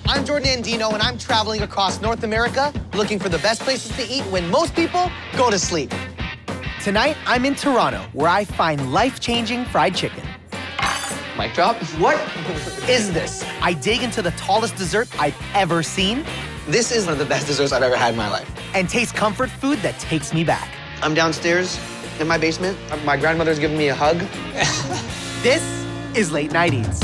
I'm Jordan Andino, and I'm traveling across North America looking for the best places to eat when most people go to sleep. Tonight, I'm in Toronto, where I find life-changing fried chicken. Mic drop. What is this? I dig into the tallest dessert I've ever seen. This is one of the best desserts I've ever had in my life. And taste comfort food that takes me back. I'm downstairs in my basement. My grandmother's giving me a hug. This is Late Night Eats.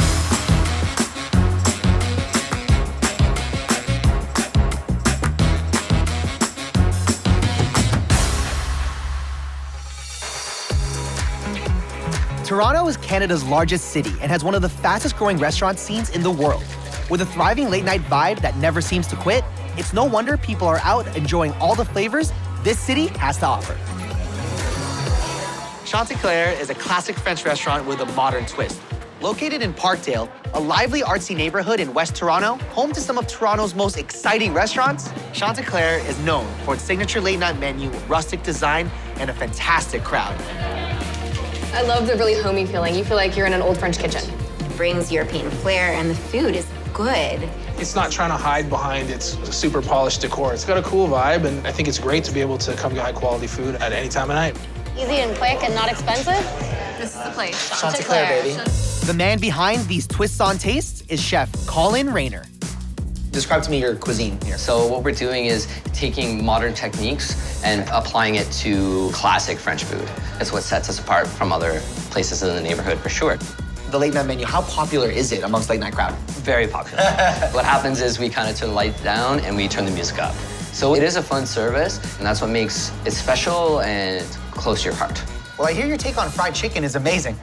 Toronto is Canada's largest city and has one of the fastest growing restaurant scenes in the world. With a thriving late night vibe that never seems to quit, it's no wonder people are out enjoying all the flavors this city has to offer. Chanticleer is a classic French restaurant with a modern twist. Located in Parkdale, a lively artsy neighborhood in West Toronto, home to some of Toronto's most exciting restaurants, Chanticleer is known for its signature late night menu, rustic design, and a fantastic crowd. I love the really homey feeling. You feel like you're in an old French kitchen. It brings European flair, and the food is good. It's not trying to hide behind its super polished decor. It's got a cool vibe, and I think it's great to be able to come get high-quality food at any time of night. Easy and quick and not expensive. This is the place. Chanticleer, baby. The man behind these twists on tastes is Chef Colin Rayner. Describe to me your cuisine here. So what we're doing is taking modern techniques and applying it to classic French food. That's what sets us apart from other places in the neighborhood, for sure. The late night menu, how popular is it amongst late night crowd? Very popular. What happens is we kind of turn the lights down and we turn the music up. So it is a fun service, and that's what makes it special and close to your heart. Well, I hear your take on fried chicken is amazing.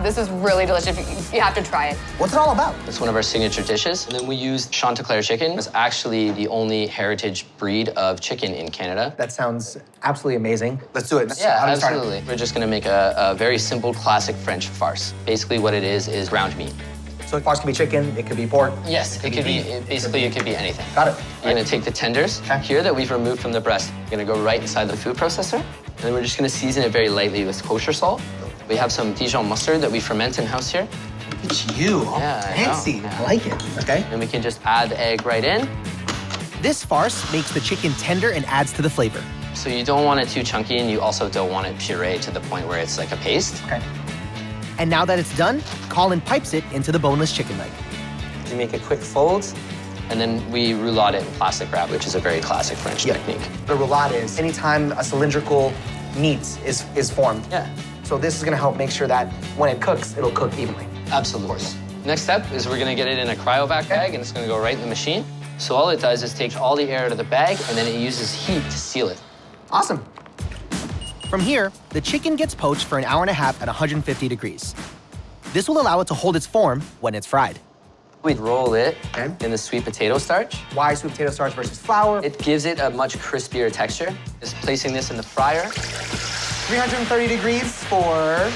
This is really delicious. You have to try it. What's it all about? It's one of our signature dishes. And then we use Chanticleer chicken. It's actually the only heritage breed of chicken in Canada. That sounds absolutely amazing. Let's do it. Yeah, absolutely. We're just gonna make a very simple classic French farce. Basically what it is ground meat. So farce can be chicken, it could be pork. Yes, it could be anything. Got it. You're gonna take the tenders here that we've removed from the breast. You're gonna go right inside the food processor. And then we're just gonna season it very lightly with kosher salt. We have some Dijon mustard that we ferment in-house here. Look at you. Yeah, fancy. Yeah. I like it. Okay. And we can just add the egg right in. This farce makes the chicken tender and adds to the flavor. So you don't want it too chunky, and you also don't want it pureed to the point where it's like a paste. Okay. And now that it's done, Colin pipes it into the boneless chicken leg. You make a quick fold, and then we roulade it in plastic wrap, which is a very classic French technique. The roulade is anytime a cylindrical meat is formed. Yeah. So this is gonna help make sure that when it cooks, it'll cook evenly. Absolutely. Next step is we're gonna get it in a cryovac bag, and it's gonna go right in the machine. So all it does is take all the air out of the bag, and then it uses heat to seal it. Awesome. From here, the chicken gets poached for an hour and a half at 150 degrees. This will allow it to hold its form when it's fried. We roll it in the sweet potato starch. Why sweet potato starch versus flour? It gives it a much crispier texture. Just placing this in the fryer. 330 degrees for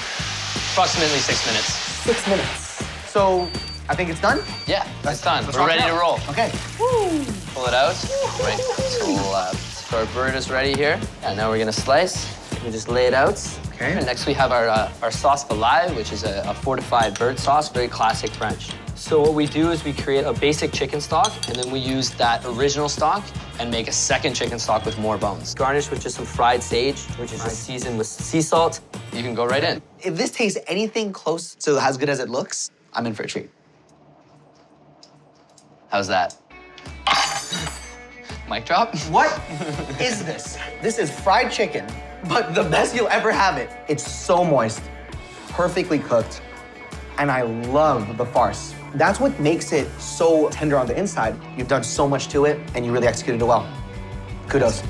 approximately 6 minutes. 6 minutes. So I think it's done? Yeah, it's done. We're ready to roll. Okay. Woo. Pull it out. Right to left. So our bird is ready here. And now we're gonna slice. We just lay it out. Okay. And next we have our sauce filet, which is a fortified bird sauce, very classic French. So what we do is we create a basic chicken stock, and then we use that original stock and make a second chicken stock with more bones. Garnish with just some fried sage, which is just seasoned with sea salt. You can go right in. If this tastes anything close to as good as it looks, I'm in for a treat. How's that? Mic drop? What is this? This is fried chicken, but the best you'll ever have it. It's so moist, perfectly cooked, and I love the farce. That's what makes it so tender on the inside. You've done so much to it, and you really executed it well. Kudos.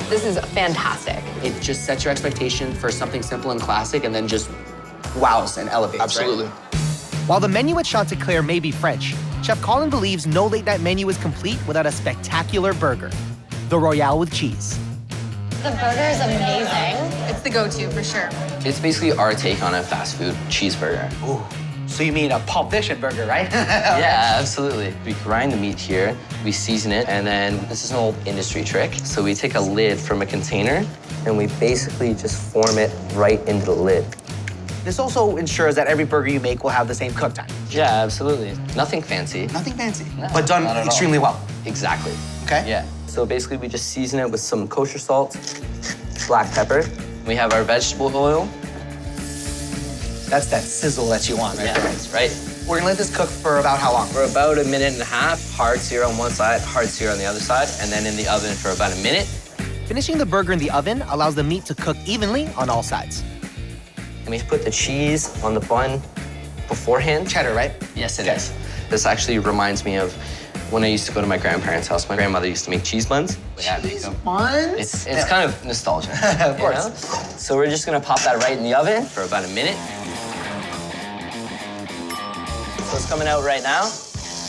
This is fantastic. It just sets your expectation for something simple and classic, and then just wows and elevates. Absolutely. Right? While the menu at Chanticleer may be French, Chef Colin believes no late-night menu is complete without a spectacular burger, the Royale with cheese. The burger is amazing. It's the go-to for sure. It's basically our take on a fast food cheeseburger. Ooh, so you mean a Pulp Fiction burger, right? Yeah, absolutely. We grind the meat here, we season it, and then this is an old industry trick. So we take a lid from a container, and we basically just form it right into the lid. This also ensures that every burger you make will have the same cook time. Yeah, absolutely. Nothing fancy. Nothing fancy, No, but done not at all. extremely well. Exactly. Okay? Yeah. So basically, we just season it with some kosher salt, black pepper. We have our vegetable oil. That's that sizzle that you want right Yeah, there. that's right. We're gonna let this cook for about how long? For about 1.5 minutes, hard sear on one side, hard sear on the other side, and then in the oven for about 1 minute. Finishing the burger in the oven allows the meat to cook evenly on all sides. And we put the cheese on the bun beforehand. Cheddar, right? Yes, it Okay. is. This actually reminds me of when I used to go to my grandparents' house. My grandmother used to make cheese buns. Cheese buns? It's kind of nostalgia. Of course. You know? So we're just gonna pop that right in the oven for about 1 minute. So it's coming out right now.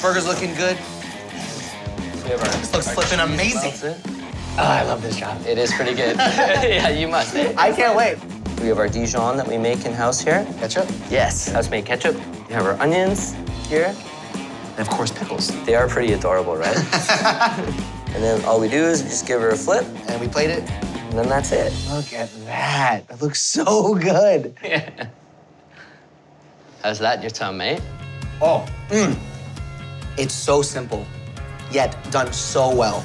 Burger's looking good. So we have our, This looks our flipping cheese amazing. melted. Oh, I love this job. It is pretty good. Yeah, you must. I can't wait. We have our Dijon that we make in-house here. Ketchup? Yes, house-made ketchup. We have our onions here. And of course, pickles. They are pretty adorable, right? And then all we do is just give her a flip, And we played it. and then that's it. Look at that. That looks so good. Yeah. How's that your tongue, mate? Oh, It's so simple, yet done so well.